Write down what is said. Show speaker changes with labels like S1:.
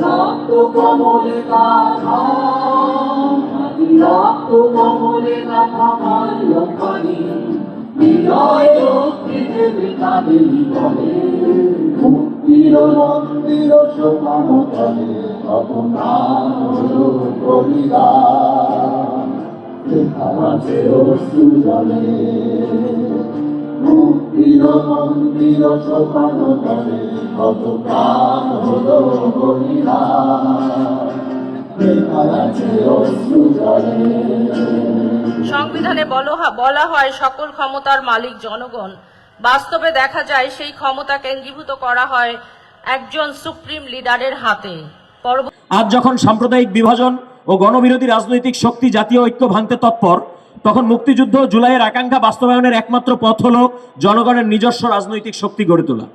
S1: রক্ত কমলে গাথা, রক্ত কমলে গাথা মাল্য পানি, বিজয় লক্ষ্মী দেবে তাদের বলে, মুক্তির মন্দির সোপান তলে অপমান হলো বলিদান, লেখা আছে অশ্রু জলে। মুক্তির মন্দির সোপান তলে কত প্রাণ হলো বলিদান, লেখা আছে অশ্রু জলে।
S2: সংবিধানে বলা হয় সকল ক্ষমতার মালিক জনগণ। বাস্তবে দেখা যায় সেই ক্ষমতা কেন্দ্রীভূত করা হয় একজন সুপ্রিম লিডারের হাতে।
S3: আজ যখন সাম্প্রদায়িক বিভাজন ও গণবিরোধী রাজনৈতিক শক্তি জাতীয় ঐক্য ভাঙতে তৎপর, তখন মুক্তিযুদ্ধ জুলাইয়ের আকাঙ্ক্ষা বাস্তবায়নের একমাত্র পথ হল জনগণের নিজস্ব রাজনৈতিক শক্তি গড়ে তোলা।